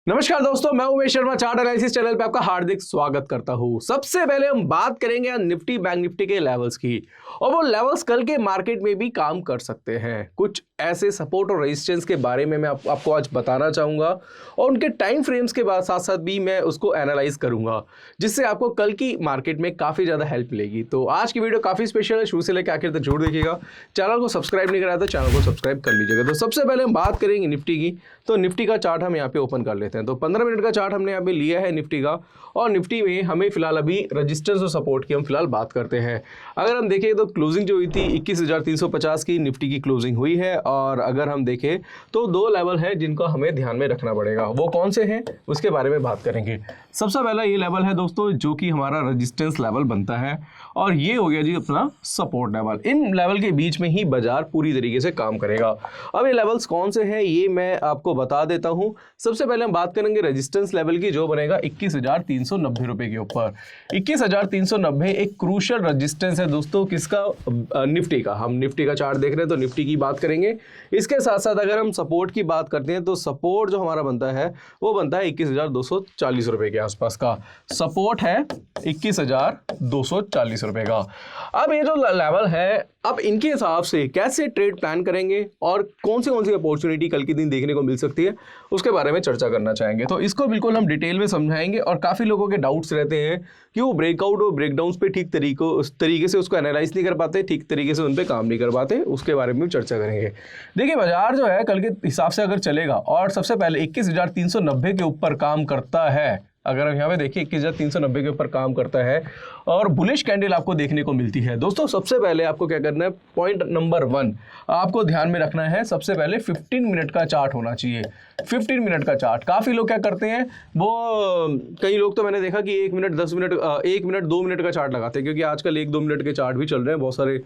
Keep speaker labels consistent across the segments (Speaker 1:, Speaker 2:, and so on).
Speaker 1: नमस्कार दोस्तों, मैं Umesh Sharma chart analysis channel पे आपका हार्दिक स्वागत करता हूं। सबसे पहले हम बात करेंगे निफ्टी बैंक निफ्टी के लेवल्स की, और वो लेवल्स कल के मार्केट में भी काम कर सकते हैं। कुछ ऐसे सपोर्ट और रेजिस्टेंस के बारे में मैं आपको आज बताना चाहूंगा, और उनके टाइम फ्रेम्स के बाद साथ साथ भी मैं उसको एनालाइज करूंगा, जिससे आपको कल की मार्केट में काफी ज्यादा हेल्प मिलेगी। तो आज की वीडियो काफी स्पेशल है, शुरू से लेकर आखिर तक जरूर देखिएगा। चैनल को सब्सक्राइब नहीं करा तो चैनल को सब्सक्राइब कर लीजिएगा। तो सबसे पहले हम बात करेंगे निफ्टी की। तो निफ्टी का चार्ट हम यहाँ पे ओपन कर लेते हैं। तो 15 मिनट का चार्ट हमने यहाँ पे लिया है निफ्टी का, और निफ्टी में हमें फिलहाल अभी रेजिस्टेंस और सपोर्ट की हम फिलहाल बात करते हैं। अगर हम देखें तो क्लोजिंग जो हुई थी 21,350 की निफ्टी की क्लोजिंग हुई है, और अगर हम देखें तो दो लेवल है जिनको हमें ध्यान में रखना पड़ेगा। वो कौन से हैं उसके बारे में बात करेंगे। सबसे पहला ये लेवल है दोस्तों, जो कि हमारा रेजिस्टेंस लेवल बनता है, और ये हो गया जी अपना सपोर्ट लेवल। इन लेवल के बीच में ही बाजार पूरी तरीके से काम करेगा। अब ये लेवल्स कौन से हैं ये मैं आपको बता देता हूं। सबसे पहले हम बात करेंगे रेजिस्टेंस लेवल की, जो बनेगा 21,390 रुपए के ऊपर। 21,390 एक क्रूशियल रेजिस्टेंस है दोस्तों। किसका? निफ्टी का। हम निफ्टी का चार्ट देख रहे हैं तो निफ्टी की बात करेंगे। इसके साथ साथ अगर हम सपोर्ट की बात करते हैं तो सपोर्ट जो हमारा बनता है वो बनता है 21,240 रुपए के आसपास का सपोर्ट है, 21,240 रुपए का। अब ये जो लेवल है, अब इनके हिसाब से कैसे ट्रेड प्लान करेंगे और कौन सी अपॉर्चुनिटी कल के दिन देखने को मिल सकती है, उसके बारे में चर्चा करना चाहेंगे। तो इसको बिल्कुल हम डिटेल में समझाएंगे, और काफ़ी लोगों के डाउट्स रहते हैं कि वो ब्रेकआउट और ब्रेकडाउन्स पे ठीक तरीके से उसको एनालाइज नहीं कर पाते, ठीक तरीके से उन पर काम नहीं कर पाते। उसके बारे में भी चर्चा करेंगे। देखिए, बाजार जो है कल के हिसाब से अगर चलेगा और सबसे पहले 21,390 के ऊपर काम करता है, अगर हम यहाँ पे देखिए 21,390 के ऊपर काम करता है और बुलिश कैंडल आपको देखने को मिलती है दोस्तों, सबसे पहले आपको क्या करना है, पॉइंट नंबर 1 आपको ध्यान में रखना है। सबसे पहले 15 मिनट का चार्ट होना चाहिए। 15 मिनट का चार्ट काफ़ी लोग क्या करते हैं, वो कई लोग तो मैंने देखा कि 1 मिनट 10 मिनट 1 मिनट 2 मिनट का चार्ट लगाते हैं, क्योंकि आजकल 1-2 मिनट के चार्ट भी चल रहे हैं। बहुत सारे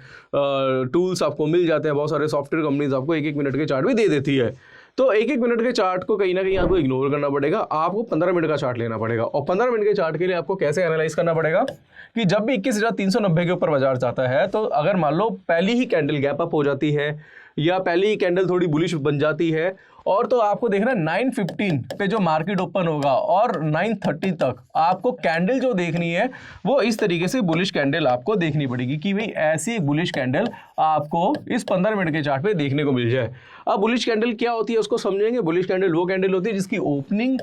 Speaker 1: टूल्स आपको मिल जाते हैं, बहुत सारे सॉफ्टवेयर कंपनीज आपको 1-1 मिनट के चार्ट भी दे देती है। तो 1-1 मिनट के चार्ट को कहीं ना कहीं आपको इग्नोर करना पड़ेगा। आपको 15 मिनट का चार्ट लेना पड़ेगा, और 15 मिनट के चार्ट के लिए आपको कैसे एनालाइज करना पड़ेगा कि जब भी 21,390 के ऊपर बाजार जाता है, तो अगर मान लो पहली ही कैंडल गैप अप हो जाती है या पहली ही कैंडल थोड़ी बुलिश बन जाती है, और तो आपको देखना 9:15 पे जो मार्केट ओपन होगा और 9:30 तक आपको कैंडल जो देखनी है वो इस तरीके से बुलिश कैंडल आपको देखनी पड़ेगी कि भाई ऐसी एक बुलिश कैंडल आपको इस 15 मिनट के चार्ट पे देखने को मिल जाए। अब बुलिश कैंडल क्या होती है उसको समझेंगे। बुलिश कैंडल वो कैंडल होती है जिसकी ओपनिंग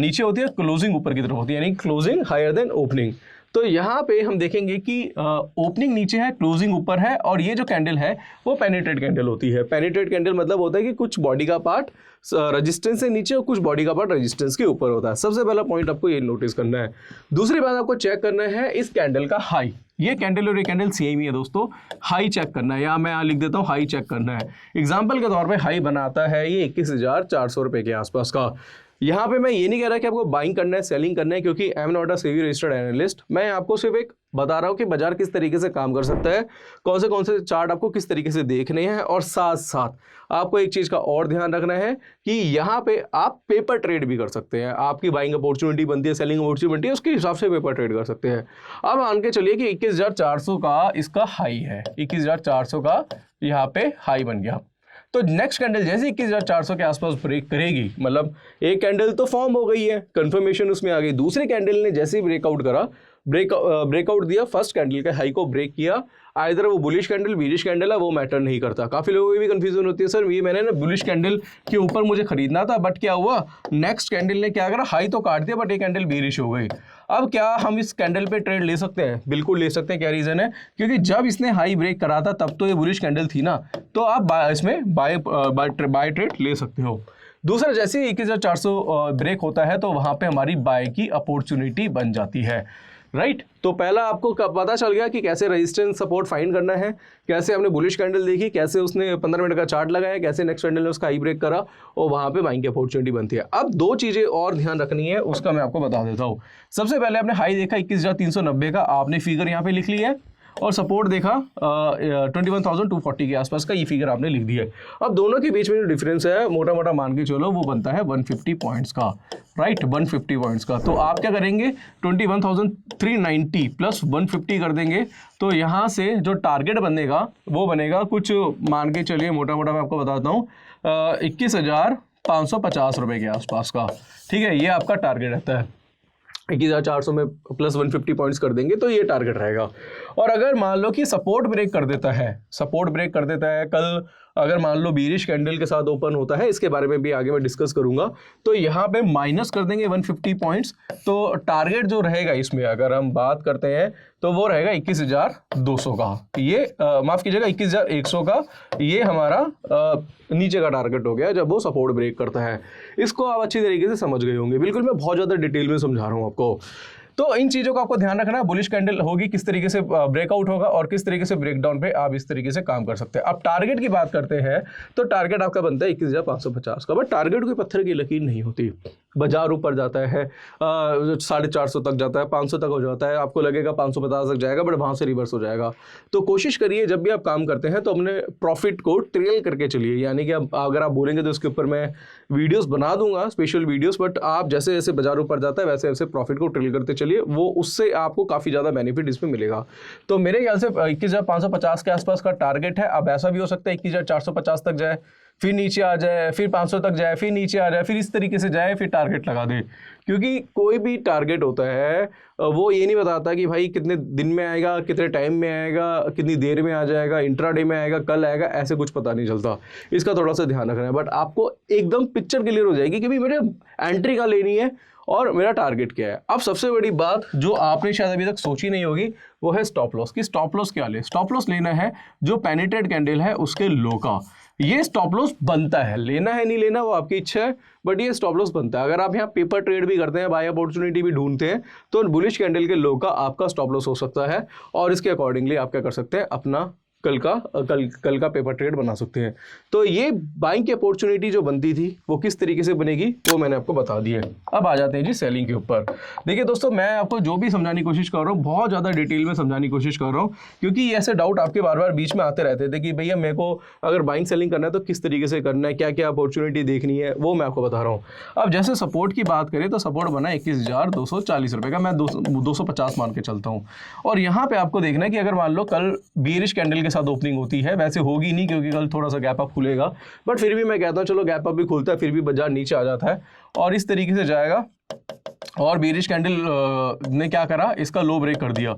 Speaker 1: नीचे होती है, क्लोजिंग ऊपर की तरफ होती है, यानी क्लोजिंग हायर देन ओपनिंग। तो यहाँ पे हम देखेंगे कि ओपनिंग नीचे है, क्लोजिंग ऊपर है, और ये जो कैंडल है वो पेनिट्रेट कैंडल होती है। पेनिट्रेट कैंडल मतलब होता है कि कुछ बॉडी का पार्ट रेजिस्टेंस से नीचे और कुछ बॉडी का पार्ट रेजिस्टेंस के ऊपर होता है। सबसे पहला पॉइंट आपको ये नोटिस करना है। दूसरी बात आपको चेक करना है इस कैंडल का हाई। ये कैंडल और ये कैंडल सेम ही है दोस्तों, हाई चेक करना है। या मैं यहाँ लिख देता हूँ हाई चेक करना है। एग्जाम्पल के तौर पर हाई बनाता है ये 21,400 रुपये के आसपास का। यहाँ पे मैं ये नहीं कह रहा कि आपको बाइंग करना है, सेलिंग करना है, क्योंकि I am not a SEBI registered analyst. मैं आपको सिर्फ एक बता रहा हूँ कि बाजार किस तरीके से काम कर सकता है, कौन से चार्ट आपको किस तरीके से देखने हैं। और साथ साथ आपको एक चीज़ का और ध्यान रखना है कि यहाँ पे आप पेपर ट्रेड भी कर सकते हैं। आपकी बाइंग अपॉर्चुनिटी बनती है, सेलिंग अपॉर्चुनिटी बनती है, उसके हिसाब से पेपर ट्रेड कर सकते हैं। अब मान के चलिए कि 21,400 का इसका हाई है, 21,400 का यहाँ पे हाई बन गया। तो नेक्स्ट कैंडल जैसे 21,400 के आसपास ब्रेक करेगी, मतलब एक कैंडल तो फॉर्म हो गई है, कंफर्मेशन उसमें आ गई। दूसरी कैंडल ने जैसे ही ब्रेकआउट करा, ब्रेकआउट दिया, फर्स्ट कैंडल के हाई को ब्रेक किया, आइदर वो बुलिश कैंडल बीरिश कैंडल है, वो मैटर नहीं करता। काफी लोगों की भी कंफ्यूजन होती है, सर ये मैंने ना बुलिश कैंडल के ऊपर मुझे खरीदना था, बट क्या हुआ, नेक्स्ट कैंडल ने क्या करा, हाई तो काट दिया बट ये कैंडल बीरिश हो गई। अब क्या हम इस कैंडल पे ट्रेड ले सकते हैं? बिल्कुल ले सकते हैं। क्या रीजन है? क्योंकि जब इसने हाई ब्रेक करा था तब तो ये बुलिश कैंडल थी ना, तो आप इसमें बाय ट्रेड ले सकते हो। दूसरा, जैसे 21,400 ब्रेक होता है तो वहां पे हमारी बाय की अपॉर्चुनिटी बन जाती है, राइट। तो पहला आपको पता चल गया कि कैसे रेजिस्टेंस सपोर्ट फाइंड करना है, कैसे हमने बुलिश कैंडल देखी, कैसे उसने 15 मिनट का चार्ट लगाया, कैसे नेक्स्ट कैंडल ने उसका हाई ब्रेक करा और वहां पे बाइंग की अपॉर्चुनिटी बनती है। अब दो चीजें और ध्यान रखनी है, उसका मैं आपको बता देता हूँ। सबसे पहले आपने हाई देखा 21,390 का, आपने फिगर यहाँ पे लिख लिया है, और सपोर्ट देखा 21,240 के आसपास का, ये फिगर आपने लिख दिया है। अब दोनों के बीच में जो डिफरेंस है मोटा मोटा मान के चलो वो बनता है 150 पॉइंट्स का, राइट, 150 पॉइंट्स का। तो आप क्या करेंगे, 21,390 प्लस 150 कर देंगे, तो यहाँ से जो टारगेट बनेगा वो बनेगा कुछ मान के चलिए, मोटा मोटा मैं आपको बताता हूँ, 21,000 550 रुपये के आसपास का। ठीक है, ये आपका टारगेट रहता है। 21,400 में प्लस 150 पॉइंट्स कर देंगे तो ये टारगेट रहेगा। और अगर मान लो कि सपोर्ट ब्रेक कर देता है, कल अगर मान लो बीरिश कैंडल के साथ ओपन होता है, इसके बारे में भी आगे मैं डिस्कस करूंगा, तो यहाँ पे माइनस कर देंगे 150 पॉइंट्स। तो टारगेट जो रहेगा इसमें अगर हम बात करते हैं तो वो रहेगा 21,200 का, ये माफ कीजिएगा 21,100 का, ये हमारा नीचे का टारगेट हो गया जब वो सपोर्ट ब्रेक करता है। इसको आप अच्छी तरीके से समझ गए होंगे, बिल्कुल मैं बहुत ज़्यादा डिटेल में समझा रहा हूँ आपको। तो इन चीज़ों का आपको ध्यान रखना है, बुलिश कैंडल होगी किस तरीके से ब्रेकआउट होगा और किस तरीके से ब्रेकडाउन पे आप इस तरीके से काम कर सकते हैं। अब टारगेट की बात करते हैं तो टारगेट आपका बनता है 21,550 का, बट टारगेट कोई पत्थर की लकीर नहीं होती। बाजार ऊपर जाता है 450 तक जाता है, 500 तक हो जाता है, आपको लगेगा 550 तक जाएगा, बट वहाँ से रिवर्स हो जाएगा। तो कोशिश करिए जब भी आप काम करते हैं तो अपने प्रॉफिट को ट्रेल करके चलिए, यानी कि अब अगर आप बोलेंगे तो इसके ऊपर मैं वीडियोस बना दूंगा, स्पेशल वीडियोस, बट आप जैसे जैसे बाजार ऊपर जाता है वैसे वैसे प्रॉफिट को ट्रेल करते चलिए, वो उससे आपको काफ़ी ज़्यादा बेनिफिट इसमें मिलेगा। तो मेरे ख्याल से 21,550 के आसपास का टारगेट है। अब ऐसा भी हो सकता है 21,450 तक जाए, फिर नीचे आ जाए, फिर 500 तक जाए, फिर नीचे आ जाए, फिर इस तरीके से जाए, फिर टारगेट लगा दे। क्योंकि कोई भी टारगेट होता है वो ये नहीं बताता कि भाई कितने दिन में आएगा, कितने टाइम में आएगा, कितनी देर में आ जाएगा, इंट्राडे में आएगा, कल आएगा, ऐसे कुछ पता नहीं चलता। इसका थोड़ा सा ध्यान रखना है, बट आपको एकदम पिक्चर क्लियर हो जाएगी कि भाई मेरे एंट्री कहाँ लेनी है और मेरा टारगेट क्या है। अब सबसे बड़ी बात जो आपने शायद अभी तक सोची नहीं होगी वो है स्टॉप लॉस। कि स्टॉप लॉस क्या ले, स्टॉप लॉस लेना है जो पेनिट्रेट कैंडल है उसके लो का, ये स्टॉप लॉस बनता है। लेना है नहीं लेना वो आपकी इच्छा है, बट ये स्टॉप लॉस बनता है। अगर आप यहाँ पेपर ट्रेड भी करते हैं, बाय अपॉर्चुनिटी भी ढूंढते हैं, तो बुलिश कैंडल के लो का आपका स्टॉप लॉस हो सकता है और इसके अकॉर्डिंगली आप क्या कर सकते हैं, अपना कल का पेपर ट्रेड बना सकते हैं। तो ये बाइंग की अपॉर्चुनिटी जो बनती थी वो किस तरीके से बनेगी वो मैंने आपको बता दी है। अब आ जाते हैं जी सेलिंग के ऊपर। देखिए दोस्तों, मैं आपको जो भी समझाने की कोशिश कर रहा हूँ बहुत ज़्यादा डिटेल में समझाने की कोशिश कर रहा हूँ, क्योंकि ऐसे डाउट आपके बार बार बीच में आते रहते थे कि भैया मेरे को अगर बाइंग सेलिंग करना है तो किस तरीके से करना है, क्या क्या अपॉर्चुनिटी देखनी है, वो मैं आपको बता रहा हूँ। अब जैसे सपोर्ट की बात करें तो सपोर्ट बना 21,240 रुपये का, मैं 250 मान के चलता हूँ। और यहाँ पे आपको देखना है कि अगर मान लो कल बीरिश कैंडल के साथ ओपनिंग होती है, वैसे होगी नहीं क्योंकि कल थोड़ा सा गैप अप खुलेगा, बट फिर भी मैं कहता हूँ चलो गैप अप भी खुलता है, फिर भी बाजार नीचे आ जाता है और इस तरीके से जाएगा। और बीरिश कैंडल ने क्या करा, इसका लो ब्रेक कर दिया।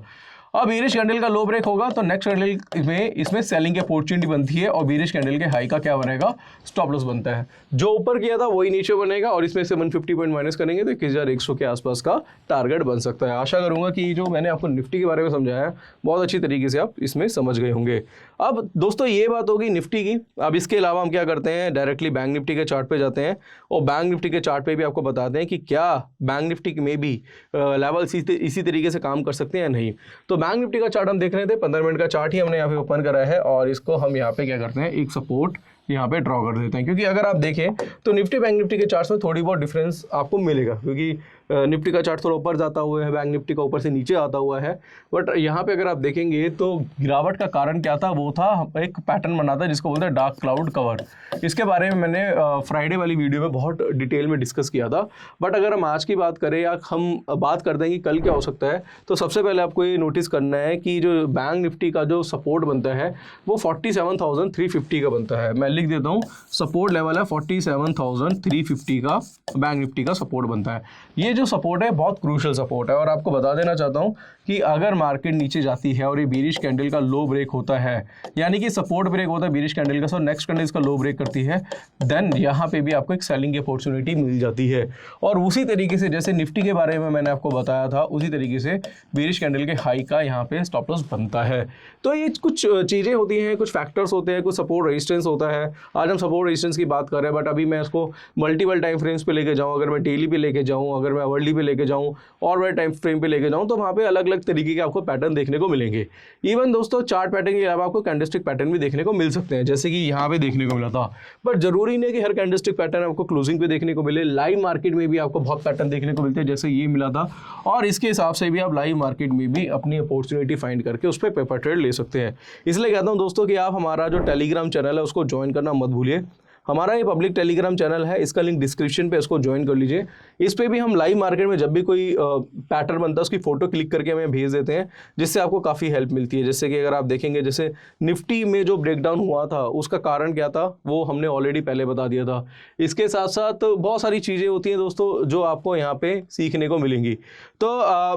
Speaker 1: अब बीरिश कैंडल का लो ब्रेक होगा तो नेक्स्ट कैंडल में इसमें सेलिंग की अपॉर्चुनिटी बनती है और बीरिश कैंडल के हाई का क्या बनेगा, स्टॉप लॉस बनता है। जो ऊपर किया था वही नीचे बनेगा और इसमें से 150 पॉइंट माइनस करेंगे तो 21,100 के आसपास का टारगेट बन सकता है। आशा करूंगा कि जो मैंने आपको निफ्टी के बारे में समझाया बहुत अच्छी तरीके से आप इसमें समझ गए होंगे। अब दोस्तों ये बात होगी निफ्टी की। अब इसके अलावा हम क्या करते हैं, डायरेक्टली बैंक निफ्टी के चार्ट पे जाते हैं और बैंक निफ्टी के चार्ट पे भी आपको बताते हैं कि क्या बैंक निफ्टी में भी लेवल इसी तरीके से काम कर सकते हैं या नहीं। तो बैंक निफ्टी का चार्ट हम देख रहे थे, 15 मिनट का चार्ट ही हमने यहाँ पे ओपन करा है और इसको हम यहाँ पे क्या करते हैं, एक सपोर्ट यहाँ पे ड्रॉ कर देते हैं। क्योंकि अगर आप देखें तो निफ्टी बैंक निफ्टी के चार्ट्स में थोड़ी बहुत डिफरेंस आपको मिलेगा, क्योंकि निफ्टी का चार्ट थोड़ा ऊपर जाता हुआ है, बैंक निफ्टी का ऊपर से नीचे आता हुआ है। बट यहाँ पे अगर आप देखेंगे तो गिरावट का कारण क्या था, वो था एक पैटर्न बना था जिसको बोलते हैं डार्क क्लाउड कवर। इसके बारे में मैंने फ्राइडे वाली वीडियो में बहुत डिटेल में डिस्कस किया था। बट अगर हम आज की बात करें या हम बात कर दें कि कल क्या हो सकता है, तो सबसे पहले आपको ये नोटिस करना है कि जो बैंक निफ्टी का जो सपोर्ट बनता है वो 47,350 का बनता है। मैं लिख देता हूँ, सपोर्ट लेवल है 47,350 का बैंक निफ्टी का सपोर्ट बनता है। ये जो सपोर्ट है बहुत क्रूशियल सपोर्ट है और आपको बता देना चाहता हूँ कि अगर मार्केट नीचे जाती है और ये बीरिश कैंडल का लो ब्रेक होता है, यानी कि सपोर्ट ब्रेक होता है बीरिश कैंडल का, सो नेक्स्ट कैंडल इसका लो ब्रेक करती है, देन यहाँ पे भी आपको एक सेलिंग की अपॉर्चुनिटी मिल जाती है। और उसी तरीके से जैसे निफ्टी के बारे में मैंने आपको बताया था, उसी तरीके से बीरिश कैंडल के हाई का यहाँ पे स्टॉप लॉस बनता है। तो ये कुछ चीज़ें होती हैं, कुछ फैक्टर्स होते हैं, कुछ सपोर्ट रेजिस्टेंस होता है। आज हम सपोर्ट रेजिस्टेंस की बात कर रहे हैं, बट अभी मैं इसको मल्टीपल टाइम फ्रेम्स पे लेके जाऊँ, अगर मैं डेली पे लेके जाऊँ, अगर मैं वर्ली पे लेके जाऊँ और बड़े टाइम फ्रेम पे लेके जाऊँ, तो वहाँ पे अलग अलग तरीके के आपको पैटर्न देखने को मिलेंगे। इवन दोस्तों चार्ट पैटर्न के अलावा आपको कैंडलस्टिक पैटर्न भी देखने को मिल सकते हैं, जैसे कि यहाँ पे देखने को मिला था। बट जरूरी नहीं कि हर कैंडलस्टिक पैटर्न आपको क्लोजिंग पे देखने को मिले। लाइव मार्केट में भी आपको बहुत पैटर्न देखने को मिलते हैं, जैसे ये मिला था, और इसके हिसाब से भी आप लाइव मार्केट में भी अपनी अपॉर्चुनिटी फाइंड करके उस पर पेपर ट्रेड ले सकते हैं। इसलिए कहता हूँ दोस्तों कि आप हमारा जो टेलीग्राम चैनल है उसको ज्वाइन करना मत भूलिए। हमारा ये पब्लिक टेलीग्राम चैनल है, इसका लिंक डिस्क्रिप्शन पे, इसको ज्वाइन कर लीजिए। इस पे भी हम लाइव मार्केट में जब भी कोई पैटर्न बनता है उसकी फोटो क्लिक करके हमें भेज देते हैं, जिससे आपको काफ़ी हेल्प मिलती है। जैसे कि अगर आप देखेंगे, जैसे निफ्टी में जो ब्रेकडाउन हुआ था उसका कारण क्या था वो हमने ऑलरेडी पहले बता दिया था। इसके साथ साथ बहुत सारी चीज़ें होती हैं दोस्तों जो आपको यहाँ पे सीखने को मिलेंगी। तो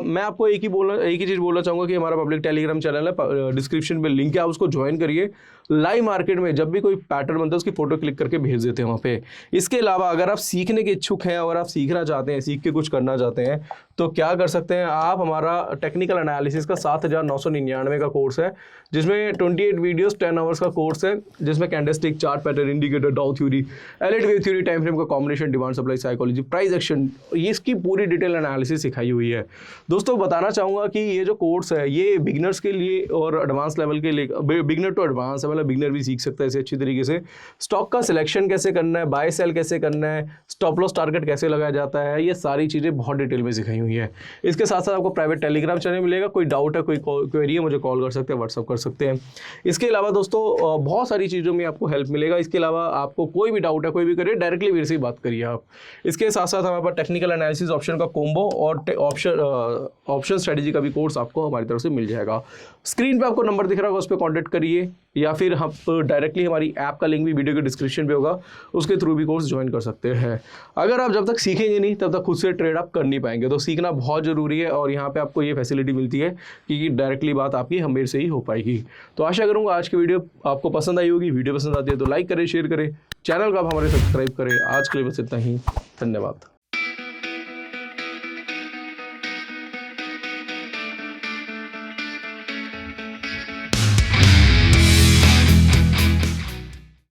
Speaker 1: मैं आपको एक ही चीज़ बोलना चाहूँगा कि हमारा पब्लिक टेलीग्राम चैनल है, डिस्क्रिप्शन पे लिंक है, आप उसको ज्वाइन करिए। लाइव मार्केट में जब भी कोई पैटर्न बनता है उसकी फोटो क्लिक करके भेज देते हैं वहाँ पे। इसके अलावा अगर आप सीखने के इच्छुक हैं और आप सीखना चाहते हैं, सीख के कुछ करना चाहते हैं, तो क्या कर सकते हैं आप, हमारा टेक्निकल एनालिसिस का 7,999 का कोर्स है, जिसमें 28 वीडियोस 10 आवर्स का कोर्स है, जिसमें candlestick, chart pattern, indicator, Dow theory, Elliott wave theory, time frame का combination, demand supply psychology, price action, ये इसकी पूरी डिटेल एनालिसिस सिखाई हुई है। दोस्तों बताना चाहूँगा कि ये जो कोर्स है ये बिगिनर्स के लिए और एडवांस लेवल के लिए, बिगिनर टू एडवांस है, मतलब बिगिनर भी सीख सकता है इसे अच्छी तरीके से। स्टॉक का सिलेक्शन कैसे करना है, बाय सेल कैसे करना है, स्टॉप लॉस टारगेट कैसे लगाया जाता है, ये सारी चीज़ें बहुत डिटेल में सिखाई हुई है। इसके साथ साथ आपको प्राइवेट टेलीग्राम चैनल मिलेगा। कोई डाउट है, कोई क्वेरी है, मुझे कॉल कर सकते हैं, व्हाट्सअप कर सकते हैं। इसके अलावा दोस्तों बहुत सारी चीज़ों में आपको हेल्प मिलेगा। इसके अलावा आपको कोई भी डाउट है, कोई भी करिए, डायरेक्टली मेरे से ही बात करिए आप। इसके साथ साथ हमारे पास टेक्निकल एनालिसिस ऑप्शन का कोम्बो और ऑप्शन स्ट्रेटजी का भी कोर्स आपको हमारी तरफ से मिल जाएगा। स्क्रीन पे आपको नंबर दिख रहा होगा, उस पर कॉन्टैक्ट करिए, या फिर हम डायरेक्टली हमारी ऐप का लिंक भी वीडियो के डिस्क्रिप्शन पे होगा, उसके थ्रू भी कोर्स ज्वाइन कर सकते हैं। अगर आप जब तक सीखेंगे नहीं तब तक खुद से ट्रेड आप कर नहीं पाएंगे, तो सीखना बहुत ज़रूरी है। और यहाँ पे आपको ये फैसिलिटी मिलती है कि डायरेक्टली बात आपकी हमें से ही हो पाएगी। तो आशा करूँगा आज की वीडियो आपको पसंद आई होगी। वीडियो पसंद आती है तो लाइक करें, शेयर करें, चैनल को आप हमारे सब्सक्राइब करें। आज के लिए बस इतना ही, धन्यवाद।